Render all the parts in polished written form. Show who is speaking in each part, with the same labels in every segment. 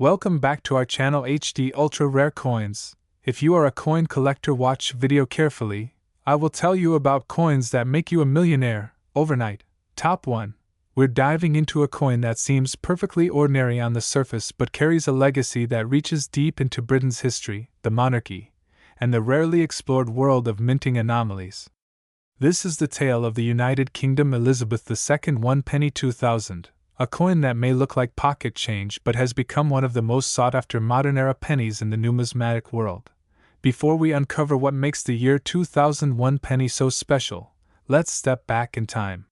Speaker 1: Welcome back to our channel HD Ultra Rare Coins. If you are a coin collector, watch video carefully. I will tell you about coins that make you a millionaire overnight. Top 1. We're diving into a coin that seems perfectly ordinary on the surface but carries a legacy that reaches deep into Britain's history, the monarchy, and the rarely explored world of minting anomalies. This is the tale of the United Kingdom Elizabeth II 1 penny 2000. A coin that may look like pocket change but has become one of the most sought-after modern-era pennies in the numismatic world. Before we uncover what makes the year 2001 penny so special, let's step back in time.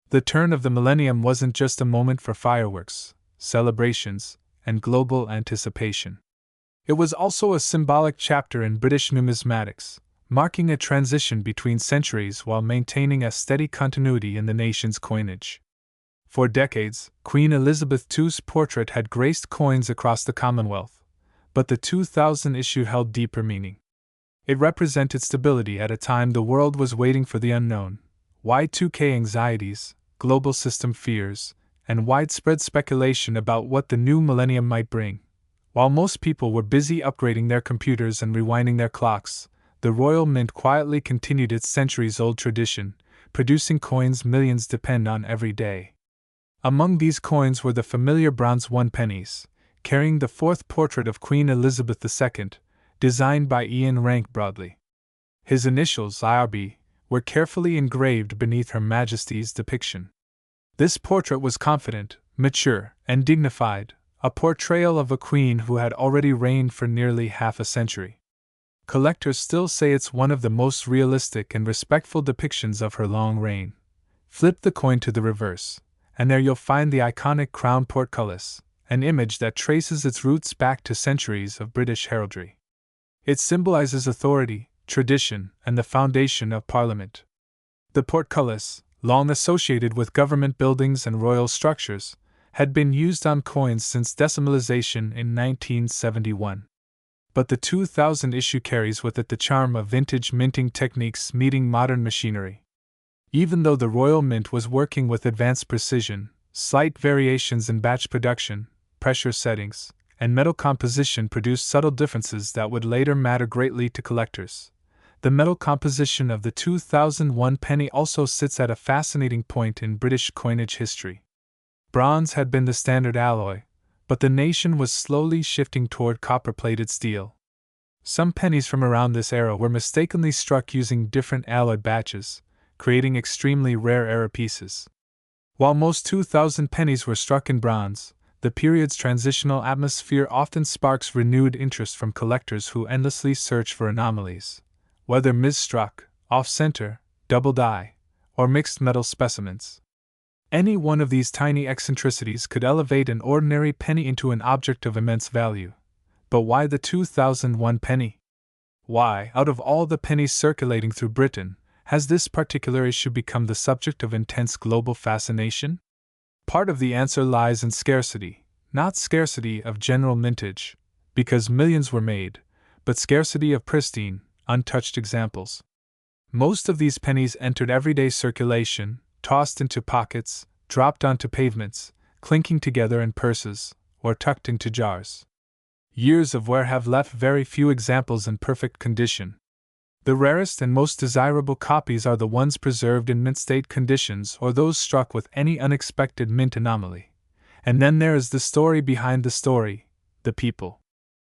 Speaker 1: The turn of the millennium wasn't just a moment for fireworks, celebrations, and global anticipation. It was also a symbolic chapter in British numismatics, marking a transition between centuries while maintaining a steady continuity in the nation's coinage. For decades, Queen Elizabeth II's portrait had graced coins across the Commonwealth, but the 2000 issue held deeper meaning. It represented stability at a time the world was waiting for the unknown. Y2K anxieties, global system fears, and widespread speculation about what the new millennium might bring. While most people were busy upgrading their computers and rewinding their clocks, the Royal Mint quietly continued its centuries-old tradition, producing coins millions depend on every day. Among these coins were the familiar bronze 1 pennies, carrying the fourth portrait of Queen Elizabeth II, designed by Ian Rank Broadley. His initials, IRB, were carefully engraved beneath Her Majesty's depiction. This portrait was confident, mature, and dignified, a portrayal of a queen who had already reigned for nearly half a century. Collectors still say it's one of the most realistic and respectful depictions of her long reign. Flip the coin to the reverse, and there you'll find the iconic crown portcullis, an image that traces its roots back to centuries of British heraldry. It symbolizes authority, tradition, and the foundation of Parliament. The portcullis, long associated with government buildings and royal structures, had been used on coins since decimalization in 1971. But the 2000 issue carries with it the charm of vintage minting techniques meeting modern machinery. Even though the Royal Mint was working with advanced precision, slight variations in batch production, pressure settings, and metal composition produced subtle differences that would later matter greatly to collectors. The metal composition of the 2001 penny also sits at a fascinating point in British coinage history. Bronze had been the standard alloy, but the nation was slowly shifting toward copper-plated steel. Some pennies from around this era were mistakenly struck using different alloy batches, creating extremely rare era pieces. While most 2000 pennies were struck in bronze, the period's transitional atmosphere often sparks renewed interest from collectors who endlessly search for anomalies, whether mis-struck, off-center, double-die, or mixed metal specimens. Any one of these tiny eccentricities could elevate an ordinary penny into an object of immense value. But why the 2001 penny? Why, out of all the pennies circulating through Britain, has this particular issue become the subject of intense global fascination? Part of the answer lies in scarcity, not scarcity of general mintage, because millions were made, but scarcity of pristine, untouched examples. Most of these pennies entered everyday circulation, tossed into pockets, dropped onto pavements, clinking together in purses, or tucked into jars. Years of wear have left very few examples in perfect condition. The rarest and most desirable copies are the ones preserved in mint-state conditions or those struck with any unexpected mint anomaly. And then there is the story behind the story, the people.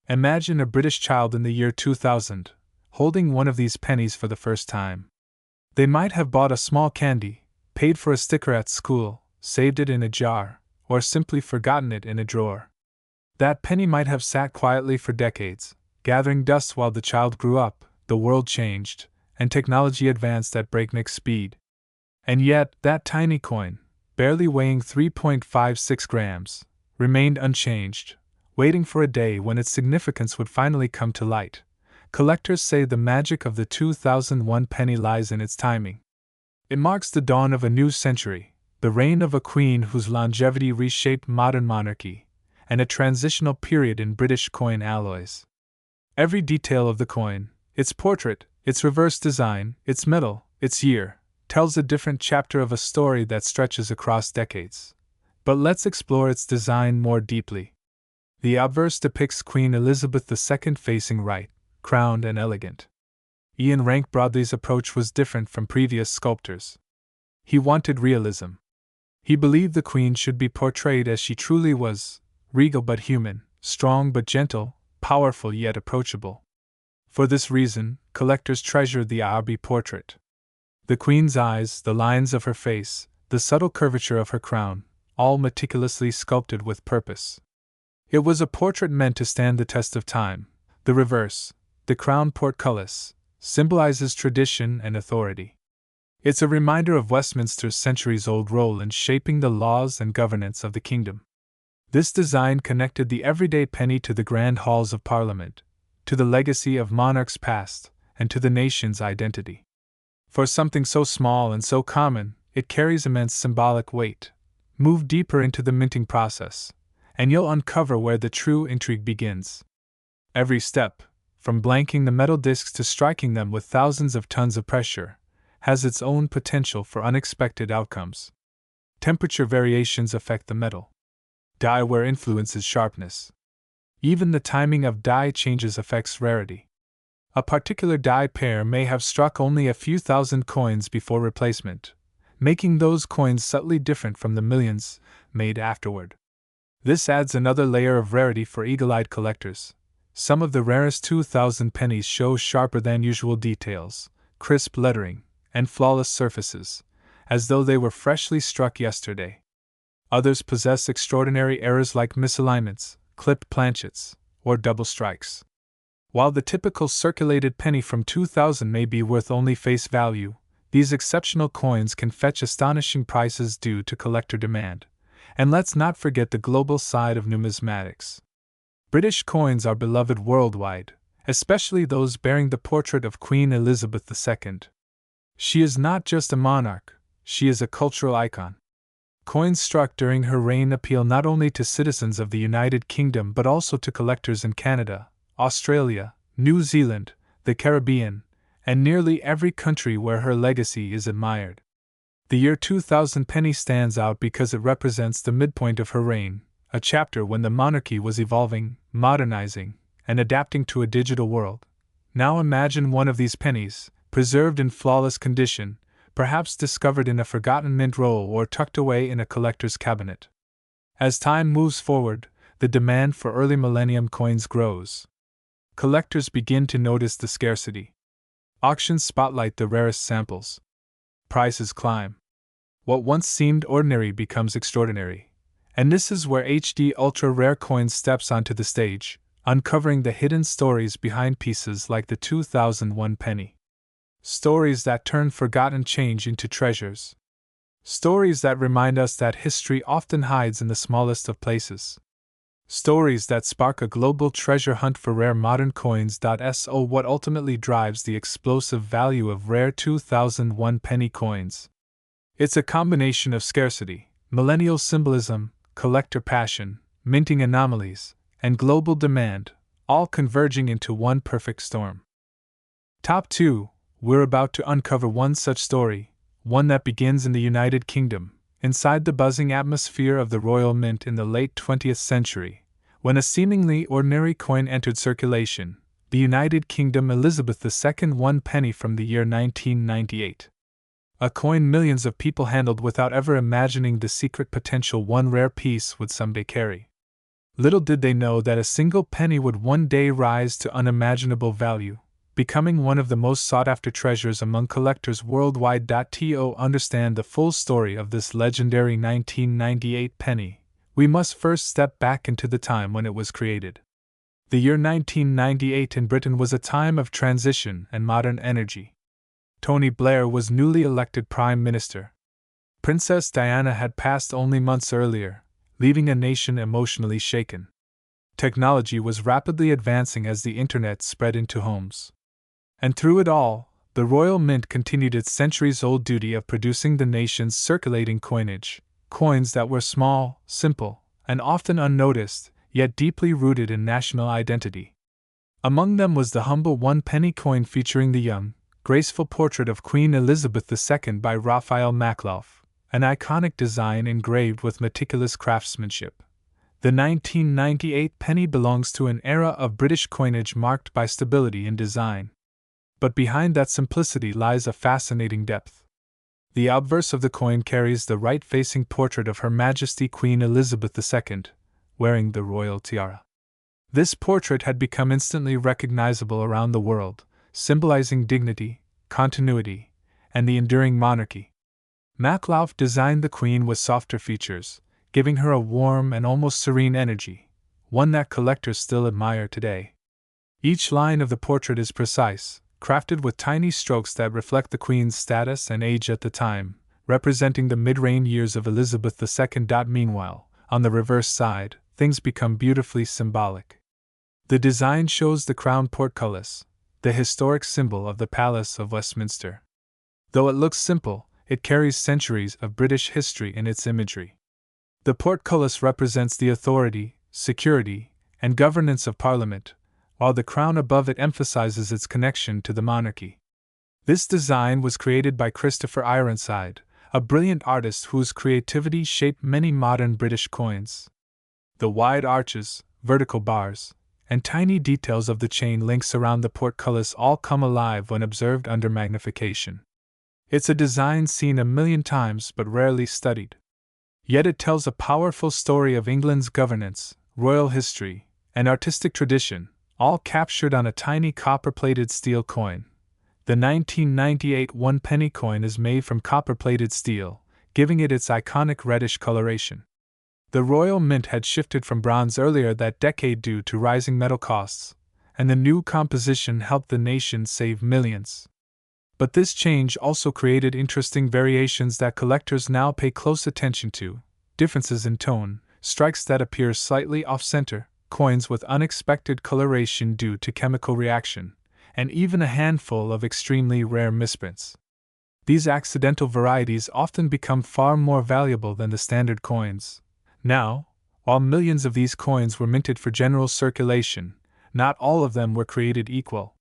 Speaker 1: Imagine a British child in the year 2000, holding one of these pennies for the first time. They might have bought a small candy, paid for a sticker at school, saved it in a jar, or simply forgotten it in a drawer. That penny might have sat quietly for decades, gathering dust while the child grew up. The world changed, and technology advanced at breakneck speed. And yet, that tiny coin, barely weighing 3.56 grams, remained unchanged, waiting for a day when its significance would finally come to light. Collectors say the magic of the 2001 penny lies in its timing. It marks the dawn of a new century, the reign of a queen whose longevity reshaped modern monarchy, and a transitional period in British coin alloys. Every detail of the coin, its portrait, its reverse design, its metal, its year, tells a different chapter of a story that stretches across decades. But let's explore its design more deeply. The obverse depicts Queen Elizabeth II facing right, crowned and elegant. Ian Rank Broadley's approach was different from previous sculptors. He wanted realism. He believed the Queen should be portrayed as she truly was, regal but human, strong but gentle, powerful yet approachable. For this reason, collectors treasured the Arby portrait. The Queen's eyes, the lines of her face, the subtle curvature of her crown, all meticulously sculpted with purpose. It was a portrait meant to stand the test of time. The reverse, the crown portcullis, symbolizes tradition and authority. It's a reminder of Westminster's centuries-old role in shaping the laws and governance of the kingdom. This design connected the everyday penny to the grand halls of Parliament, to the legacy of monarchs past, and to the nation's identity. For something so small and so common, it carries immense symbolic weight. Move deeper into the minting process, and you'll uncover where the true intrigue begins. Every step, from blanking the metal discs to striking them with thousands of tons of pressure, has its own potential for unexpected outcomes. Temperature variations affect the metal. Dye wear influences sharpness. Even the timing of dye changes affects rarity. A particular dye pair may have struck only a few thousand coins before replacement, making those coins subtly different from the millions made afterward. This adds another layer of rarity for eagle-eyed collectors. Some of the rarest 2,000 pennies show sharper than usual details, crisp lettering, and flawless surfaces, as though they were freshly struck yesterday. Others possess extraordinary errors like misalignments, clipped planchets, or double strikes. While the typical circulated penny from 2000 may be worth only face value, these exceptional coins can fetch astonishing prices due to collector demand. And let's not forget the global side of numismatics. British coins are beloved worldwide, especially those bearing the portrait of Queen Elizabeth II. She is not just a monarch, she is a cultural icon. Coins struck during her reign appeal not only to citizens of the United Kingdom but also to collectors in Canada, Australia, New Zealand, the Caribbean, and nearly every country where her legacy is admired. The year 2000 penny stands out because it represents the midpoint of her reign, a chapter when the monarchy was evolving, modernizing, and adapting to a digital world. Now imagine one of these pennies, preserved in flawless condition, perhaps discovered in a forgotten mint roll or tucked away in a collector's cabinet. As time moves forward, the demand for early millennium coins grows. Collectors begin to notice the scarcity. Auctions spotlight the rarest samples. Prices climb. What once seemed ordinary becomes extraordinary. And this is where HD Ultra Rare Coins steps onto the stage, uncovering the hidden stories behind pieces like the 2001 penny. Stories that turn forgotten change into treasures. Stories that remind us that history often hides in the smallest of places. Stories that spark a global treasure hunt for rare modern coins. So what ultimately drives the explosive value of rare 2001 penny coins? It's a combination of scarcity, millennial symbolism, collector passion, minting anomalies, and global demand, all converging into one perfect storm. Top 2. We're about to uncover one such story, one that begins in the United Kingdom, inside the buzzing atmosphere of the Royal Mint in the late 20th century, when a seemingly ordinary coin entered circulation, the United Kingdom Elizabeth II 1 penny from the year 1998. A coin millions of people handled without ever imagining the secret potential one rare piece would someday carry. Little did they know that a single penny would one day rise to unimaginable value, becoming one of the most sought-after treasures among collectors worldwide. To understand the full story of this legendary 1998 penny, we must first step back into the time when it was created. The year 1998 in Britain was a time of transition and modern energy. Tony Blair was newly elected Prime Minister. Princess Diana had passed only months earlier, leaving a nation emotionally shaken. Technology was rapidly advancing as the internet spread into homes. And through it all, the Royal Mint continued its centuries-old duty of producing the nation's circulating coinage, coins that were small, simple, and often unnoticed, yet deeply rooted in national identity. Among them was the humble 1 penny coin featuring the young, graceful portrait of Queen Elizabeth II by Raphael Makhlouf, an iconic design engraved with meticulous craftsmanship. The 1998 penny belongs to an era of British coinage marked by stability in design. But behind that simplicity lies a fascinating depth. The obverse of the coin carries the right-facing portrait of Her Majesty Queen Elizabeth II, wearing the royal tiara. This portrait had become instantly recognizable around the world, symbolizing dignity, continuity, and the enduring monarchy. Maclouf designed the Queen with softer features, giving her a warm and almost serene energy, one that collectors still admire today. Each line of the portrait is precise, crafted with tiny strokes that reflect the Queen's status and age at the time, representing the mid-reign years of Elizabeth II. Meanwhile, on the reverse side, things become beautifully symbolic. The design shows the crown portcullis, the historic symbol of the Palace of Westminster. Though it looks simple, it carries centuries of British history in its imagery. The portcullis represents the authority, security, and governance of Parliament, while the crown above it emphasizes its connection to the monarchy. This design was created by Christopher Ironside, a brilliant artist whose creativity shaped many modern British coins. The wide arches, vertical bars, and tiny details of the chain links around the portcullis all come alive when observed under magnification. It's a design seen a million times but rarely studied. Yet it tells a powerful story of England's governance, royal history, and artistic tradition, all captured on a tiny copper-plated steel coin. The 1998 one-penny coin is made from copper-plated steel, giving it its iconic reddish coloration. The Royal Mint had shifted from bronze earlier that decade due to rising metal costs, and the new composition helped the nation save millions. But this change also created interesting variations that collectors now pay close attention to: differences in tone, strikes that appear slightly off-center, coins with unexpected coloration due to chemical reaction, and even a handful of extremely rare misprints. These accidental varieties often become far more valuable than the standard coins. Now, while millions of these coins were minted for general circulation, not all of them were created equal.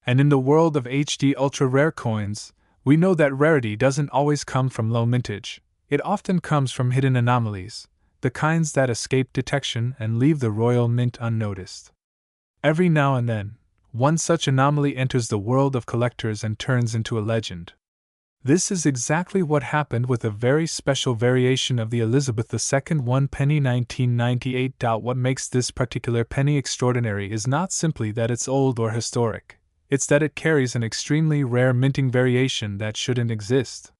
Speaker 1: And in the world of HD ultra-rare coins, we know that rarity doesn't always come from low mintage. It often comes from hidden anomalies, the kinds that escape detection and leave the royal mint unnoticed. Every now and then, one such anomaly enters the world of collectors and turns into a legend. This is exactly what happened with a very special variation of the Elizabeth II one-penny 1998. What makes this particular penny extraordinary is not simply that it's old or historic. It's that it carries an extremely rare minting variation that shouldn't exist.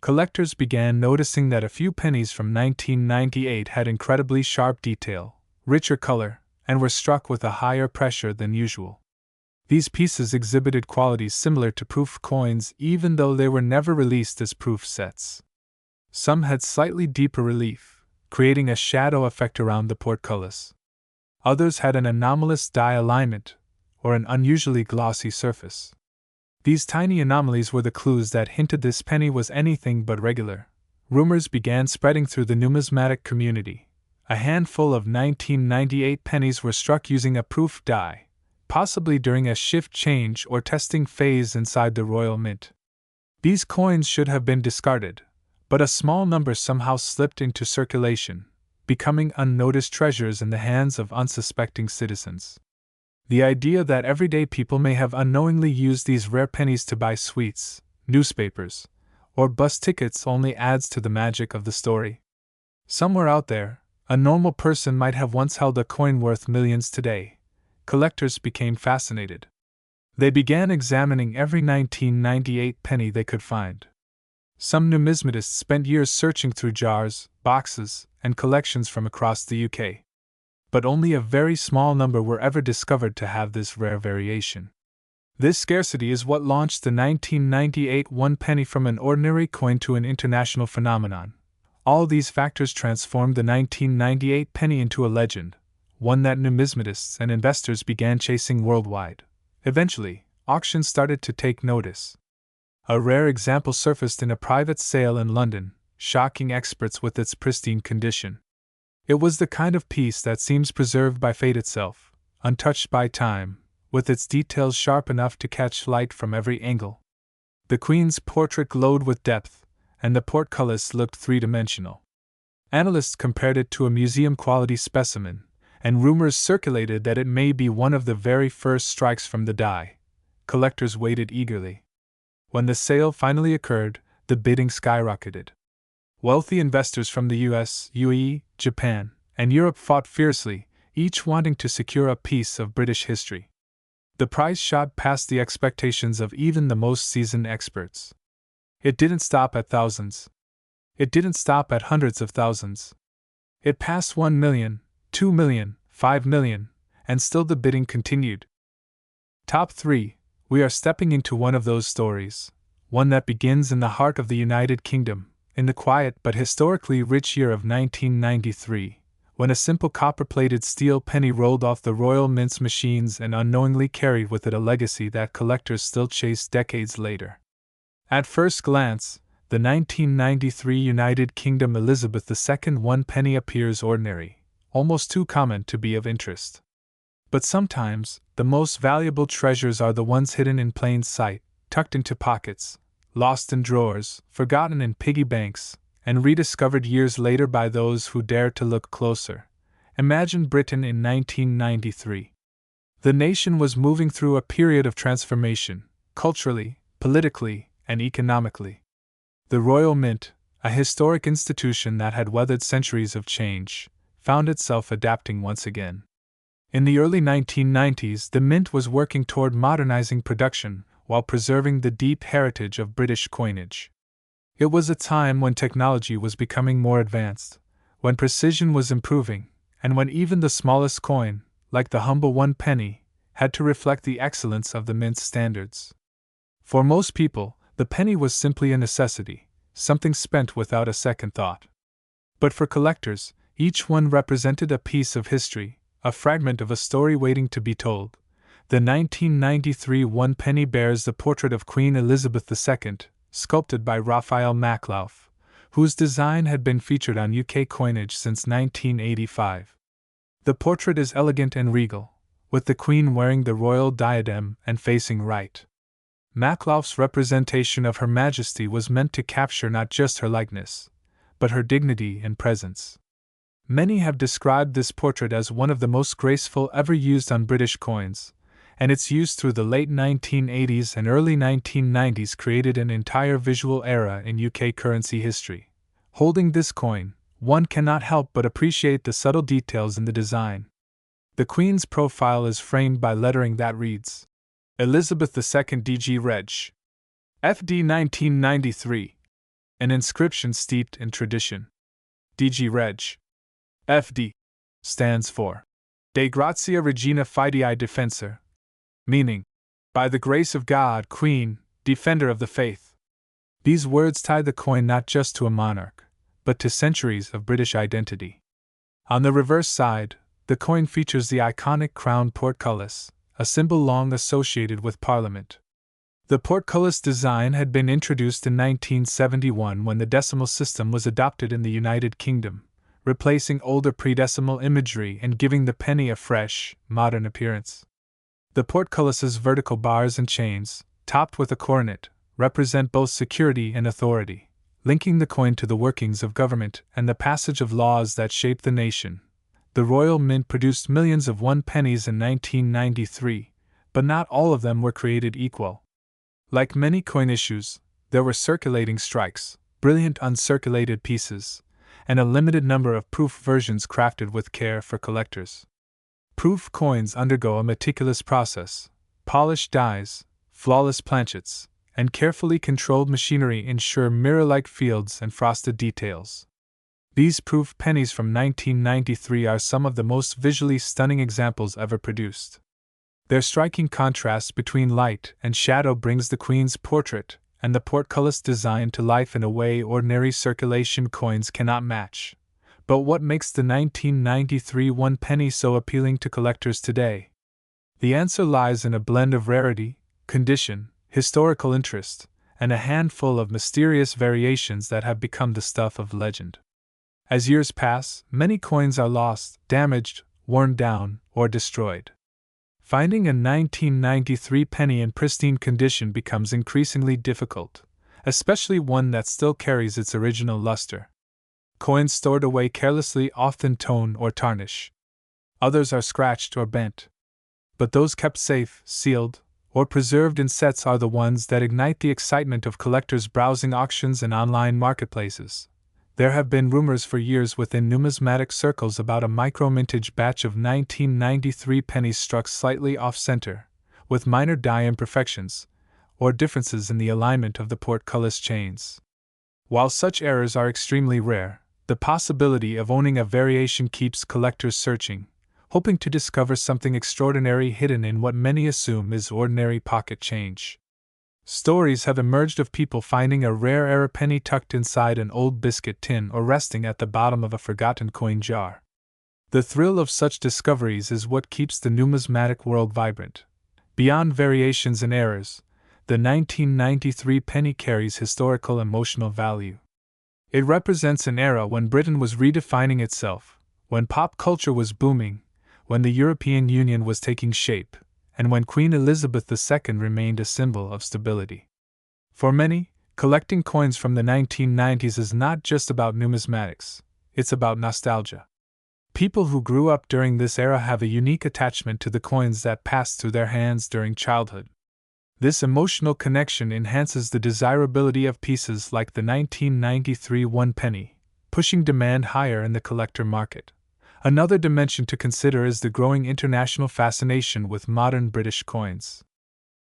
Speaker 1: Collectors began noticing that a few pennies from 1998 had incredibly sharp detail, richer color, and were struck with a higher pressure than usual. These pieces exhibited qualities similar to proof coins even though they were never released as proof sets. Some had slightly deeper relief, creating a shadow effect around the portcullis. Others had an anomalous die alignment, or an unusually glossy surface. These tiny anomalies were the clues that hinted this penny was anything but regular. Rumors began spreading through the numismatic community. A handful of 1998 pennies were struck using a proof die, possibly during a shift change or testing phase inside the Royal Mint. These coins should have been discarded, but a small number somehow slipped into circulation, becoming unnoticed treasures in the hands of unsuspecting citizens. The idea that everyday people may have unknowingly used these rare pennies to buy sweets, newspapers, or bus tickets only adds to the magic of the story. Somewhere out there, a normal person might have once held a coin worth millions today. Collectors became fascinated. They began examining every 1998 penny they could find. Some numismatists spent years searching through jars, boxes, and collections from across the UK. But only a very small number were ever discovered to have this rare variation. This scarcity is what launched the 1998 one penny from an ordinary coin to an international phenomenon. All these factors transformed the 1998 penny into a legend, one that numismatists and investors began chasing worldwide. Eventually, auctions started to take notice. A rare example surfaced in a private sale in London, shocking experts with its pristine condition. It was the kind of piece that seems preserved by fate itself, untouched by time, with its details sharp enough to catch light from every angle. The Queen's portrait glowed with depth, and the portcullis looked three-dimensional. Analysts compared it to a museum-quality specimen, and rumors circulated that it may be one of the very first strikes from the die. Collectors waited eagerly. When the sale finally occurred, the bidding skyrocketed. Wealthy investors from the US, UAE, Japan, and Europe fought fiercely, each wanting to secure a piece of British history. The price shot past the expectations of even the most seasoned experts. It didn't stop at thousands. It didn't stop at hundreds of thousands. It passed 1 million, 2 million, 5 million, and still the bidding continued. Top 3. We are stepping into one of those stories, one that begins in the heart of the United Kingdom, in the quiet but historically rich year of 1993, when a simple copper-plated steel penny rolled off the Royal Mint's machines and unknowingly carried with it a legacy that collectors still chase decades later. At first glance, the 1993 United Kingdom Elizabeth II 1 penny appears ordinary, almost too common to be of interest. But sometimes, the most valuable treasures are the ones hidden in plain sight, tucked into pockets, lost in drawers, forgotten in piggy banks, and rediscovered years later by those who dare to look closer. Imagine Britain in 1993. The nation was moving through a period of transformation, culturally, politically, and economically. The Royal Mint, a historic institution that had weathered centuries of change, found itself adapting once again. In the early 1990s, the Mint was working toward modernizing production while preserving the deep heritage of British coinage. It was a time when technology was becoming more advanced, when precision was improving, and when even the smallest coin, like the humble 1 penny, had to reflect the excellence of the Mint's standards. For most people, the penny was simply a necessity, something spent without a second thought. But for collectors, each one represented a piece of history, a fragment of a story waiting to be told. The 1993 1 penny bears the portrait of Queen Elizabeth II, sculpted by Raphael Maklauf, whose design had been featured on UK coinage since 1985. The portrait is elegant and regal, with the Queen wearing the royal diadem and facing right. Maklauf's representation of Her Majesty was meant to capture not just her likeness, but her dignity and presence. Many have described this portrait as one of the most graceful ever used on British coins, and its use through the late 1980s and early 1990s created an entire visual era in UK currency history. Holding this coin, one cannot help but appreciate the subtle details in the design. The Queen's profile is framed by lettering that reads, Elizabeth II DG Reg. FD 1993. An inscription steeped in tradition. DG Reg. FD stands for De Grazia Regina Fidei Defensor, meaning, by the grace of God, Queen, Defender of the Faith. These words tie the coin not just to a monarch, but to centuries of British identity. On the reverse side, the coin features the iconic crown portcullis, a symbol long associated with Parliament. The portcullis design had been introduced in 1971 when the decimal system was adopted in the United Kingdom, replacing older pre-decimal imagery and giving the penny a fresh, modern appearance. The portcullis's vertical bars and chains, topped with a coronet, represent both security and authority, linking the coin to the workings of government and the passage of laws that shape the nation. The Royal Mint produced millions of 1 pennies in 1993, but not all of them were created equal. Like many coin issues, there were circulating strikes, brilliant uncirculated pieces, and a limited number of proof versions crafted with care for collectors. Proof coins undergo a meticulous process. Polished dies, flawless planchets, and carefully controlled machinery ensure mirror-like fields and frosted details. These proof pennies from 1993 are some of the most visually stunning examples ever produced. Their striking contrast between light and shadow brings the Queen's portrait and the portcullis design to life in a way ordinary circulation coins cannot match. But what makes the 1993 1 penny so appealing to collectors today? The answer lies in a blend of rarity, condition, historical interest, and a handful of mysterious variations that have become the stuff of legend. As years pass, many coins are lost, damaged, worn down, or destroyed. Finding a 1993 penny in pristine condition becomes increasingly difficult, especially one that still carries its original luster. Coins stored away carelessly often torn or tarnish. Others are scratched or bent. But those kept safe, sealed, or preserved in sets are the ones that ignite the excitement of collectors browsing auctions and online marketplaces. There have been rumors for years within numismatic circles about a micro-mintage batch of 1993 pennies struck slightly off-center, with minor die imperfections, or differences in the alignment of the portcullis chains. While such errors are extremely rare, the possibility of owning a variation keeps collectors searching, hoping to discover something extraordinary hidden in what many assume is ordinary pocket change. Stories have emerged of people finding a rare error penny tucked inside an old biscuit tin or resting at the bottom of a forgotten coin jar. The thrill of such discoveries is what keeps the numismatic world vibrant. Beyond variations and errors, the 1993 penny carries historical emotional value. It represents an era when Britain was redefining itself, when pop culture was booming, when the European Union was taking shape, and when Queen Elizabeth II remained a symbol of stability. For many, collecting coins from the 1990s is not just about numismatics, it's about nostalgia. People who grew up during this era have a unique attachment to the coins that passed through their hands during childhood. This emotional connection enhances the desirability of pieces like the 1993 one penny, pushing demand higher in the collector market. Another dimension to consider is the growing international fascination with modern British coins.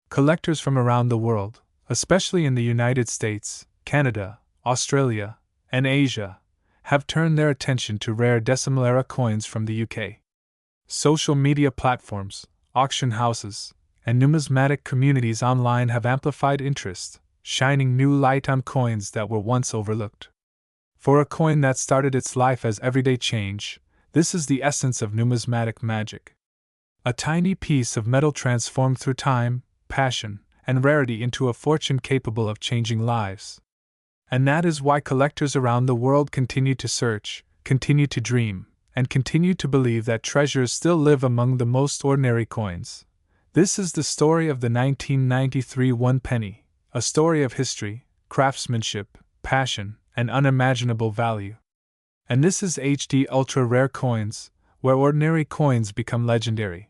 Speaker 1: Collectors from around the world, especially in the United States, Canada, Australia, and Asia, have turned their attention to rare decimal-era coins from the UK. Social media platforms, auction houses, and numismatic communities online have amplified interest, shining new light on coins that were once overlooked. For a coin that started its life as everyday change, this is the essence of numismatic magic. A tiny piece of metal transformed through time, passion, and rarity into a fortune capable of changing lives. And that is why collectors around the world continue to search, continue to dream, and continue to believe that treasures still live among the most ordinary coins. This is the story of the 1993 one penny, a story of history, craftsmanship, passion, and unimaginable value. And this is HD Ultra Rare Coins, where ordinary coins become legendary.